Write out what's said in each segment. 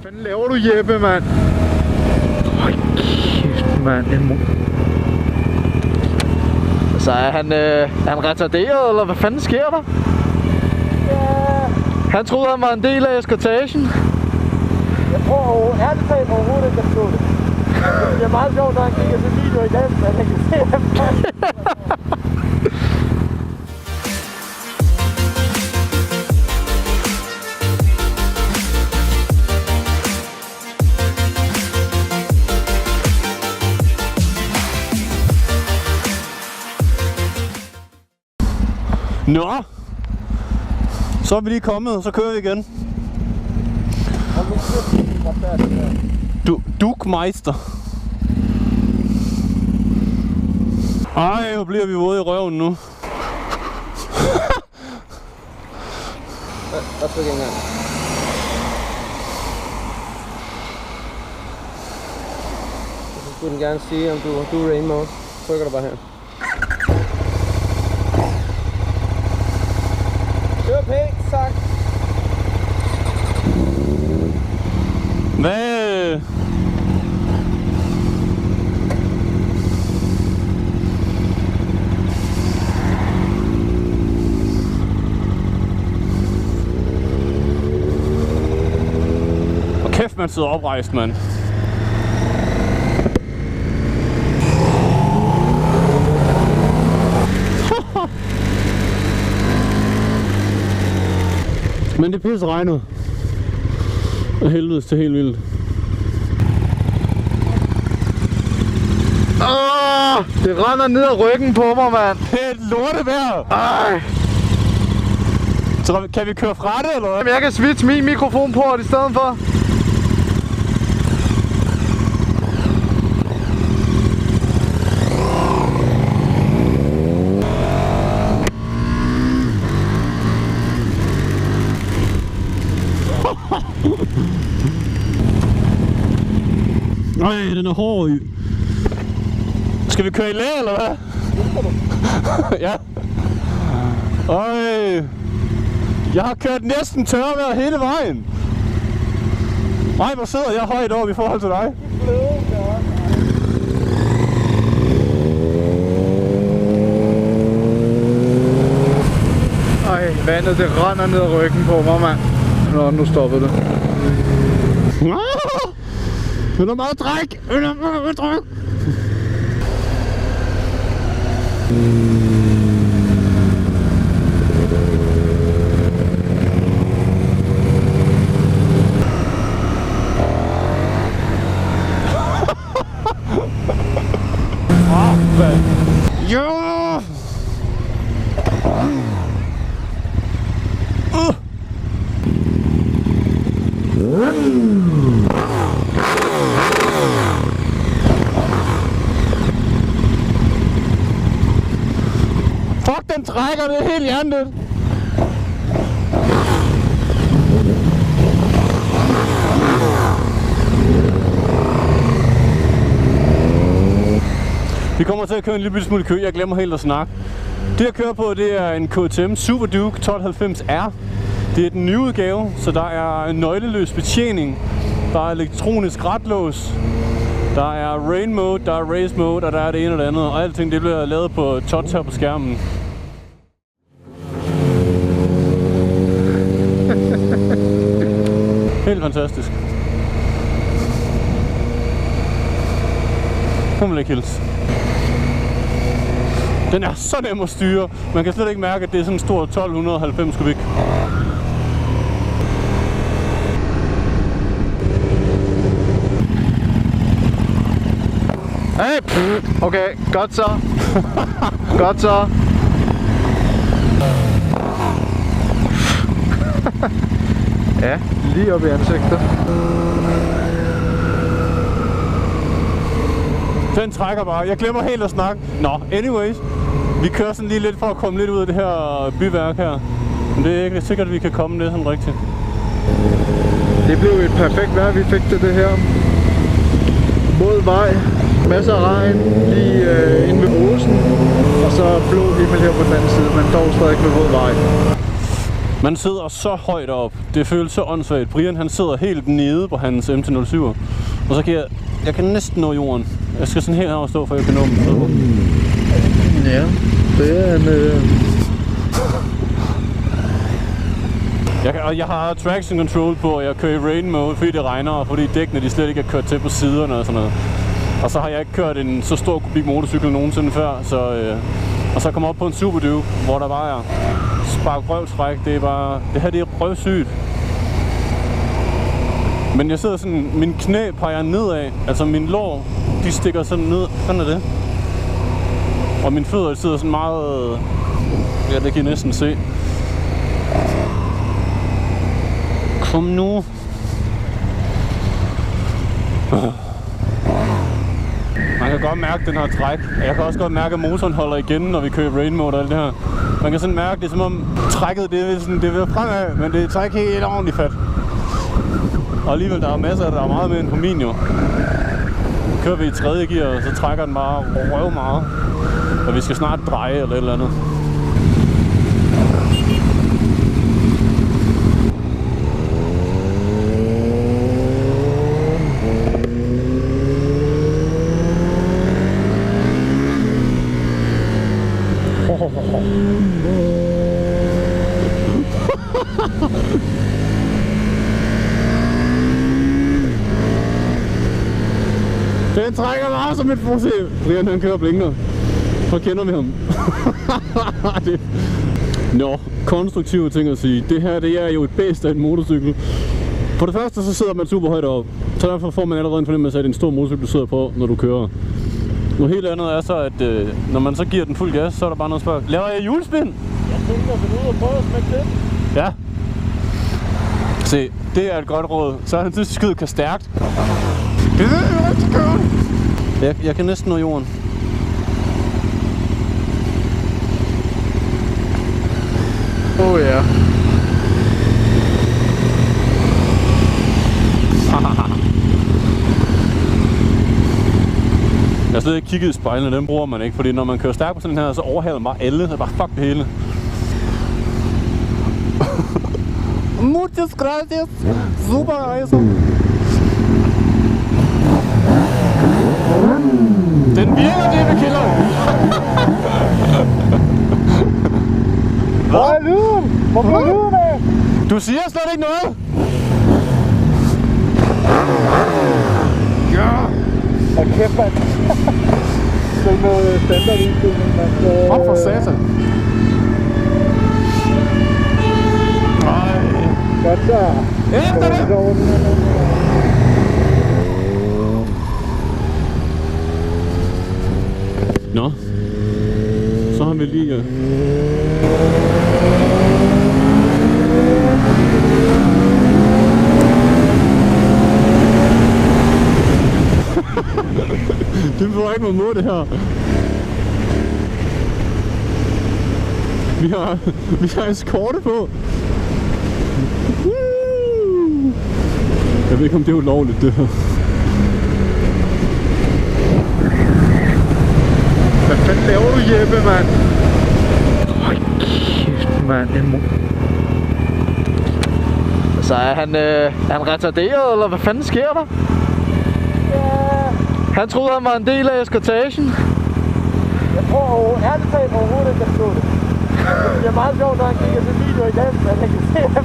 Hvad fanden laver du, Jeppe, mand? Hold kæft, mand. Så er han retarderet, eller hvad fanden sker der? Ja. Han troede, han var en del af eskortagen. Jeg tror ærligt talt overhovedet ikke, at jeg det. Det er meget sjovt, når han kigger til video i dag, at han kan se ham. Nå, så er vi lige kommet, og så kører vi igen. Dukmeister. Ej, hvor bliver vi våde i røven nu. Hvad tryk en gang? Så skulle den gerne sige, om du er rain mode. Trykker du bare her. Kør pænt, sagt. Hvad? Og kæft, man sidder oprejst, mand. Men det pisse regnet. Og helvedes til helt vildt. Det render ned ad ryggen på mig, mand. Det er et lortevejr. Ej. Så kan vi køre fra det, eller hvad? Jamen, jeg kan switche min mikrofonport i stedet for. Nej, den er hård. Skal vi køre i læ, eller hvad? Ja. Øj. Jeg har kørt næsten tørvejr hele vejen. Nej, hvor sidder jeg højt over i forhold til dig. Ej, vandet det render ned ad ryggen på mig, mand. Nå, nu stoppede det. Vil du meget dræk? Vil du meget dræk? Jo! Fuck, den trækker det helt hjernet. Vi kommer til at køre en lille smule kø. Jeg glemmer helt at snakke. Det jeg kører på, det er en KTM Super Duke 1290R. Det er den nye udgave, så der er nøgleløs betjening. Der er elektronisk ratlås. Der er rain mode, der er race mode, og der er det ene og det andet. Og alting det bliver lavet på touch her på skærmen. Helt fantastisk. Hun vil ikke hilse. Den er så nem at styre. Man kan slet ikke mærke, at det er sådan en stor 1290 kubik. Hey! Okay, godt så. Godt så. Ja, lige op i ansigtet. Den trækker bare. Jeg glemmer helt at snakke. Nå, anyways. Vi kører sådan lige lidt for at komme lidt ud af det her byværk her. Men det er ikke sikkert, at vi kan komme det sådan rigtigt. Det blev et perfekt vejr, vi fik det her. Mod vej. Masser af regn lige inde ved Åsen. Og så blå himmel her på den anden side, men dog stadig med våd vej. Man sidder så højt op. Det føles så åndssvagt. Brian han sidder helt nede på hans MT-07. Og så kan jeg kan næsten nå jorden. Jeg skal sådan helt stå, for jeg kan nå dem. Ja, det er en... Jeg har traction control på, og jeg kører i rain mode, fordi det regner, og fordi dækkene de slet ikke er kørt til på siderne og sådan noget. Og så har jeg ikke kørt en så stor kubik motorcykel nogensinde før, og så kommer op på en Super Duke, hvor der bare er spark røvtræk. Det her det er røvsygt. Men jeg sidder sådan, min knæ peger nedad, altså min lår, de stikker sådan ned, sådan er det. Og mine fødder sidder sådan meget, ja det kan I næsten se. Kom nu. Man kan godt mærke den her træk. Jeg kan også godt mærke, at motoren holder igen, når vi kører rain mode og alt det her. Man kan sådan mærke, det er som om trækket det er fremad, men det tager ikke helt ordentligt fat. Og alligevel, der er masser, der er meget mere end på min jo. Kører vi i 3. gear, så trækker den bare røv meget. Og vi skal snart dreje eller et eller andet. Den trækker meget som et forse. Brian han kører blinker. Hvor kender vi ham? Nå, konstruktive ting at sige. Det her det er jo et bedst af en motorcykel. For det første så sidder man super højt op. Så derfor får man allerede en fornemmelse af, at det er en stor motorcykel, du sidder på, når du kører. Noget helt andet er så, at når man så giver den fuld gas, så er der bare noget spørg. Laver jeg hjulspin? Jeg tænker, at vi er ude og prøve at smække det. Ja. Se, det er et godt råd. Så er han synes, at skydet kan stærkt. Det er rigtig godt. Jeg kan næsten nå jorden. Oh ja. Jeg har slet ikke kigget i spejlene, dem bruger man ikke, fordi når man kører stærkt på sådan her, så overhaler man bare alle, så bare fuck det hele. Muchas gracias, super rejse. Den virker, det vi killer. Hvor er lyden? Hvor er lyden af? Du siger slet ikke noget. Ja. Og kæft, mand. Det er noget standardindstilling, man. Op for satan. Nej. Godt så. Efter det. Nå. Så har vi lige... Det var ikke noget mod det her. Vi har eskorte på. Jeg ved ikke om det er ulovligt det her. Hvad fanden laver du, Jeppe, mand? Hold kæft, mand. Så er han retarderet, eller hvad fanden sker der? Ja. Han troede, han var en del af eskortagen. Jeg tror ærligt talt overhovedet ikke, at det. Det er meget sjovt, når han kigger til video i dag, at han kan se ham.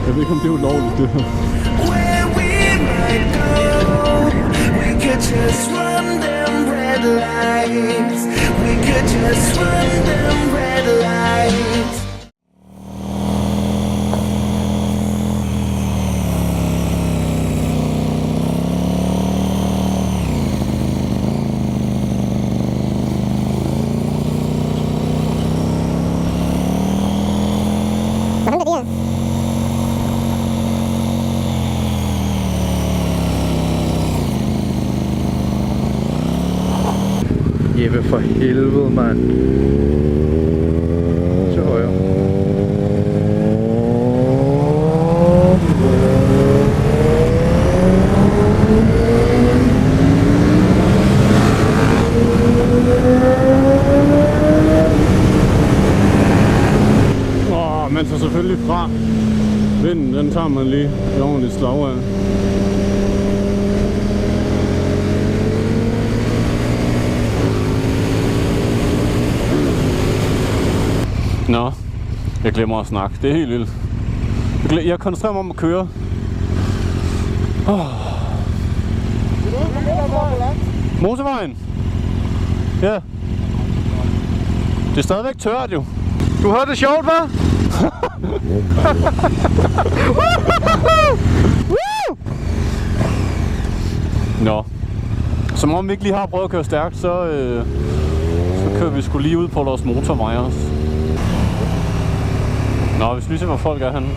Jeg ved ikke, om det er ulovligt det her. Where we might go, we could just run them red lights. We could just run them red lights. Jeppe, for helvede, mand. Til højre. den tager man lige et ordentligt slag af. Nå, jeg glemmer at snakke. Det er helt vildt. Jeg koncentrerer mig om at køre. Motorvejen? Ja. Det er stadigvæk tørt jo. Du havde det sjovt, hva'? Nå. Som om vi ikke lige har prøvet at køre stærkt, så kører vi sgu lige ud på vores motorvej også. Nå, hvis vi ser, hvor folk er henne.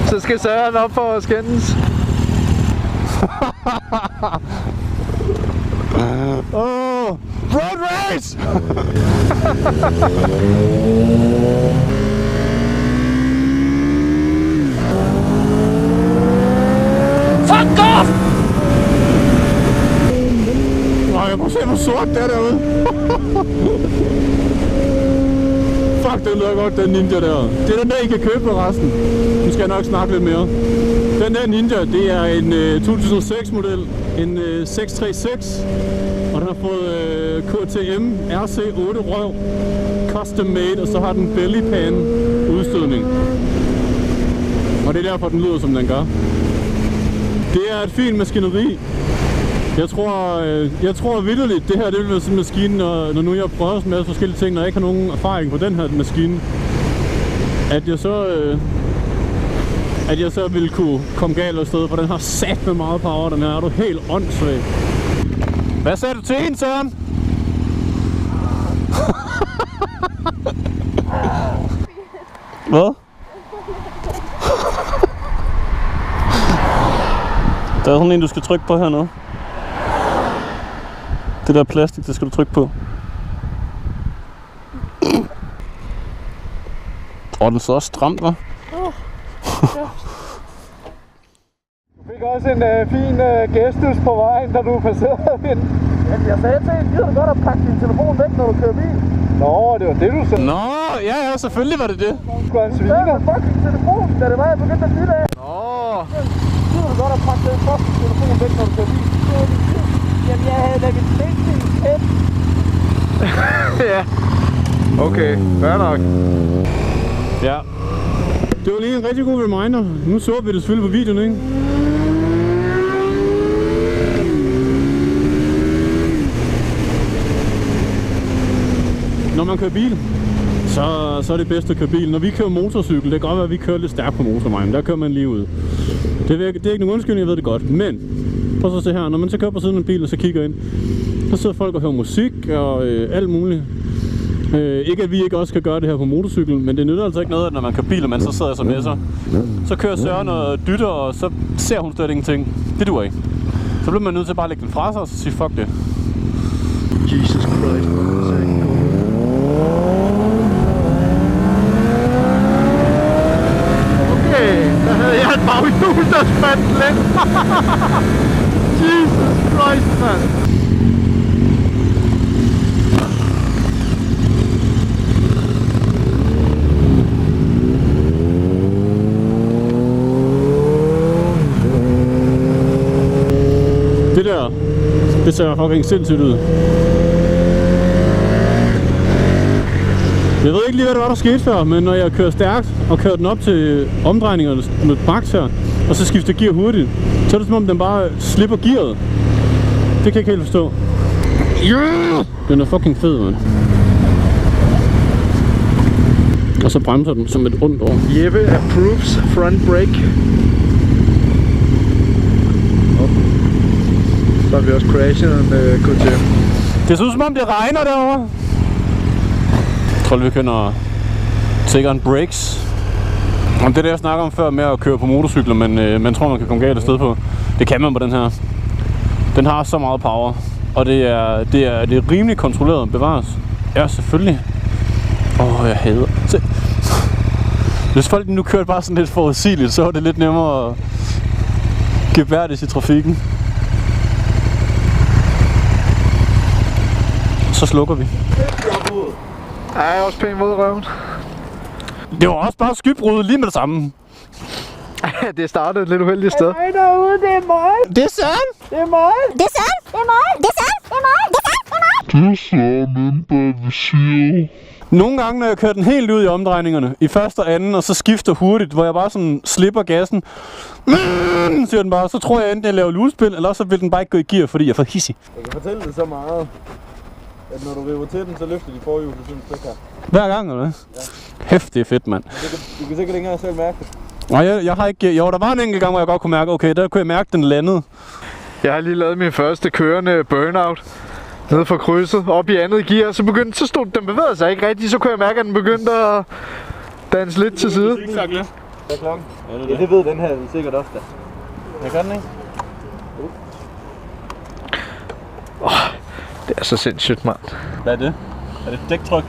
Så skal Søren op for at skændes. Road race! Fuck off! Nej, jeg må se, hvor sort det er derude. Fuck, den lyder godt, den Ninja der. Det er den der, I kan købe på resten. Nu skal jeg nok snakke lidt mere. Den der Ninja, det er en 2006-model, en 636. Og den har fået KTM RC8 røv, custom made, og så har den bellypan udstødning. Og det er derfor, den lyder, som den gør. Det er et fint maskineri. Jeg tror vitterligt, det her det vil være sådan en maskine, når nu jeg prøver med masse forskellige ting, når jeg ikke har nogen erfaring på den her maskine, at jeg så ville kunne komme galt af sted, for den har sat med meget power, den her er du helt åndssvag. Hvad sagde du til hende, Søren? Hvad? Der er sådan en, du skal trykke på hernede. Det der plastik, det skal du trykke på. Og den så også stramt, hva'? Du fik også en fin gestus på vejen, da du passerede hende. Jamen, jeg sagde til hende, gider du godt at pakke din telefon væk, når du kører bil? Nå, det var det, du sagde. Nå, ja, selvfølgelig var det det. Du er en sviner. Fuck din telefon, da det var, jeg begyndte at lytte af. Nå. Gider du godt at pakke den fucking telefon væk, når du kører bil? Jamen, jeg havde lagt et slægtning tæt. Ja. Okay, fair nok. Ja. Det var lige en rigtig god reminder. Nu så vi det selvfølgelig på videoen, ikke? Når man kører bil, så er det bedst at køre bil. Når vi kører motorcykel, det kan godt være, at vi kører lidt stærkt på motorvejen. Der kører man lige ud. Det er ikke nogen undskyldning, jeg ved det godt. Men, prøv at se her. Når man så kører på siden af en bil og så kigger ind, så sidder folk og hører musik og alt muligt. Ikke at vi ikke også kan gøre det her på motorcykel, men det nytter altså ikke noget, at når man kører bil, og man så sidder som messer. Så kører Søren og dytter, og så ser hun slet ingenting. Det duer ikke. Så bliver man nødt til bare at lægge den fra sig og så sige fuck det. Jesus Christ. Okay, der havde jeg et baghjul, der spandt lidt. Jesus Christ, mand. Det ser fucking sindssygt ud. Jeg ved ikke lige, hvad det var, der skete før, men når jeg kører stærkt og kører den op til omdrejningerne med baks her, og så skifter gear hurtigt, så er det som om den bare slipper gearet. Det kan jeg ikke helt forstå. Yeah! Den er fucking fed, man. Og så bremser den som et rundt år. Jeppe approves front brake. Så har vi også crashet en KTM. Det ser ud som om det regner derovre. Jeg tror, vi kender sikkert brakes. Om det der jeg snakker om før med at køre på motorcykler, men man tror man kan komme galt af sted på. Det kan man på den her. Den har så meget power, og det er rimelig kontrolleret bevares. Ja, selvfølgelig. Jeg hader. Se. Hvis folk nu kørte bare sådan lidt forudsigeligt, så var det lidt nemmere at gebærdes i trafikken. Så slukker vi. Jeg er også pænt mod røven. Det var også bare skybrud lige med det samme. Det startede et lidt uheldigt sted. Hej derude, det er mig. Det er Søren! Det er mig. Det er Søren! Det er mig! Det er Søren! Det er mig! Det er Søren! Det er Søren! Nogle gange, når jeg kører den helt ud i omdrejningerne, i første og anden, og så skifter hurtigt, hvor jeg bare sådan slipper gassen, siger den bare, så tror jeg enten, jeg laver lugespil, eller så vil den bare ikke gå i gear, fordi jeg er for hissig. Jeg kan fortælle det så meget, at når du river til den, så løfter de forhjulet sådan et stykke her. Hver gang, eller hvad? Ja. Hæft, det er fedt, mand. Du kan sikkert ikke engang selv mærke det. Nej, jeg har ikke... Jo, der var en enkelt gang, hvor jeg godt kunne mærke, okay, der kunne jeg mærke, den landede. Jeg har lige lavet min første kørende burnout. Nede for krydset, op i andet gear, så stod den bevægede sig ikke rigtigt, så kunne jeg mærke, at den begyndte at danse lidt til side. Hvad er klokken? Ja, det ved den her sikkert også da. Jeg kan den ikke? Det er så sindssygt, mand. Hvad er det? Er det dæktryk?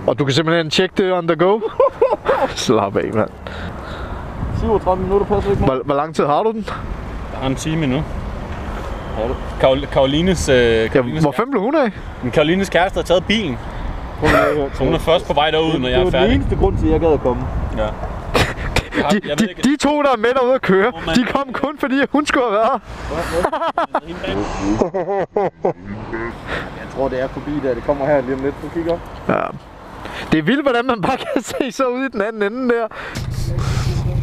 Og du kan simpelthen tjekke det on the go. Slap af, mand. 37 minutter passer ikke Hvor lang tid har du den? Jeg har en time endnu. Karolines Hvor fanden blev hun af? Karolines kæreste har taget bilen. Så hun er først på vej derud, når jeg er færdig. Det var den eneste grund til, at jeg gad at komme. Ja. De to, der er med derude at køre, de kom kun fordi, hun skulle have været. Jeg tror, det er forbi der. Det kommer her lige om lidt. Du kigger op. Ja. Det er vildt, hvordan man bare kan se så ud i den anden ende der.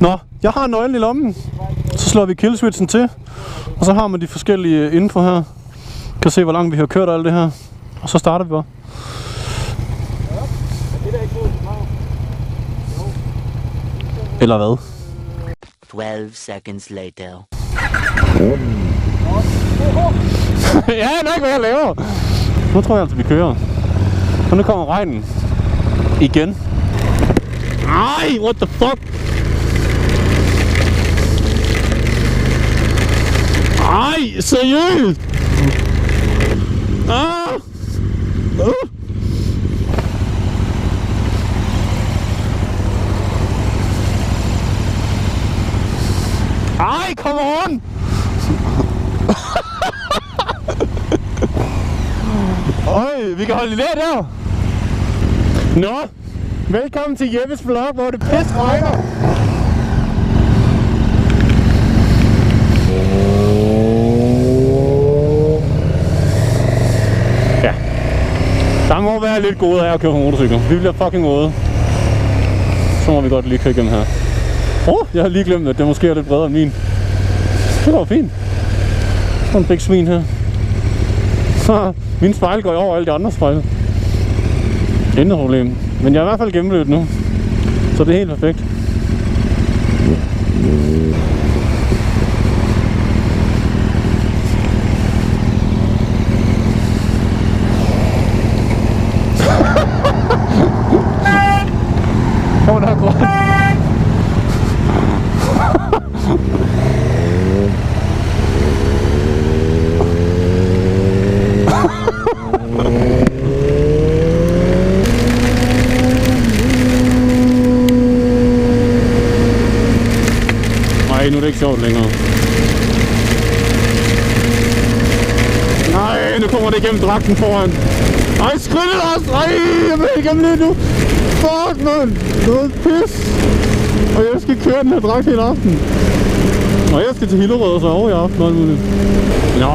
Nå, jeg har nøglen i lommen. Så slår vi killswitchen til. Og så har man de forskellige info her. Kan se, hvor langt vi har kørt alt det her. Og så starter vi bare. Eller hvad? 12 seconds later. Ja, det er ikke, hvad jeg laver. Nu tror jeg altså, vi kører. Og nu kommer regnen. Igen. Ej, what the fuck? Ej, seriøst? Ah! Ej, come on! Øj, vi kan holde lidt der. Nå, velkommen til Jeppes vlog, hvor det pisse regner. Ja, der må være lidt gode af at køre på motorcykel. Vi bliver fucking gode. Så må vi godt lige køre igennem her. Jeg har lige glemt, at det måske er lidt bredere end min. Det går fint. Der er en big svin her. Så min spejl går over alle de andre spejle. Intet problem. Men jeg er i hvert fald gennemløbet nu. Så det er helt perfekt. Kom der, grøn. Nej, nu er det ikke sjovt længere. Nej, nu kommer det igennem dragten foran. Ej, skridt os! Ej, jeg vil igennem lidt nu. Fuck, man. Noget pis. Og jeg skal køre den her dragt hele aften. Og jeg skal til Hillerød og sove i aften. Nå.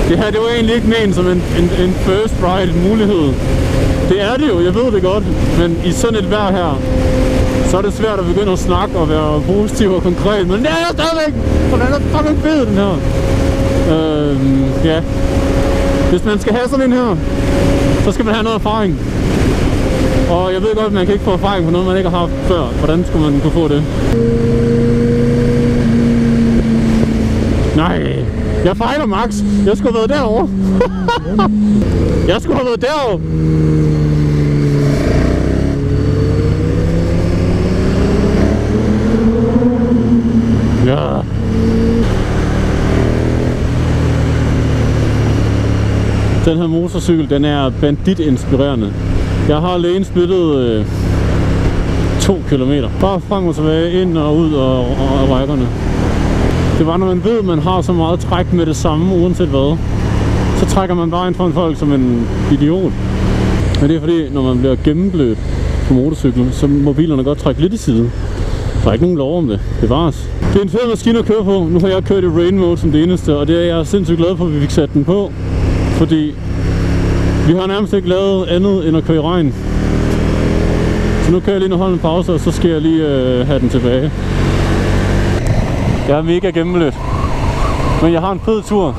Det her, det var egentlig ikke ment som en first ride, en mulighed. Det er det jo, jeg ved det godt. Men i sådan et vejr her, så er det svært at begynde at snakke og være positiv og konkret. Men det er jeg stadigvæk! For den er fucking fed, den her. Ja. Hvis man skal have sådan en her, så skal man have noget erfaring. Og jeg ved godt, at man kan ikke få erfaring på noget, man ikke har haft før. Hvordan skulle man kunne få det? Nej, jeg fejler Max. Jeg skulle have været derovre. Jeg skulle have været derovre. Ja. Den her motorcykel, den er bandit-inspirerende. Jeg har alene splittet 2 kilometer. Bare frem og tilbage, ind og ud og rækkerne. Det var, når man ved, at man har så meget træk med det samme, uanset hvad. Så trækker man bare ind foran folk som en idiot. Men det er fordi, når man bliver gennemblødt på motorcyklen, så må bilerne godt trække lidt i side. Der er ikke nogen lov om det. Bevares. Det er en fed maskine at køre på. Nu har jeg kørt i rain mode som det eneste, og det er jeg sindssygt glad for, at vi fik sat den på. Fordi vi har nærmest ikke lavet andet end at køre i regn. Så nu kan jeg lige holde en pause, og så skal jeg lige have den tilbage. Jeg er mega gennemblødt. Men jeg har en fed tur.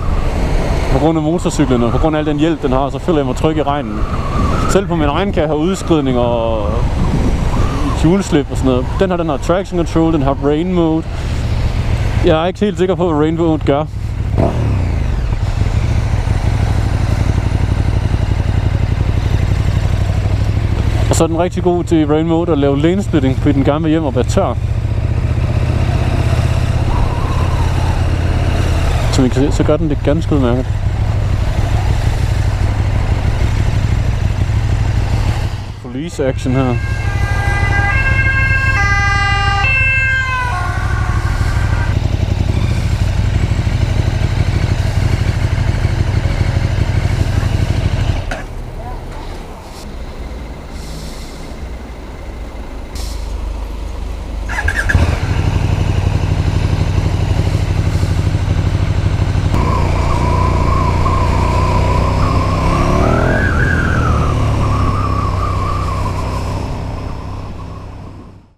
På grund af motorcyklen og på grund af al den hjælp, den har, så føler jeg mig tryg i regnen. Selv på min egen kan jeg have udskridning og hjulslip og sådan noget. Den har traction control, den har rain mode. Jeg er ikke helt sikker på, hvad rain mode gør. Og så er den rigtig god til rain mode at lave lane splitting, fordi den gerne vil hjem og være tør. Som I kan se, så gør den det ganske udmærket. Police action her.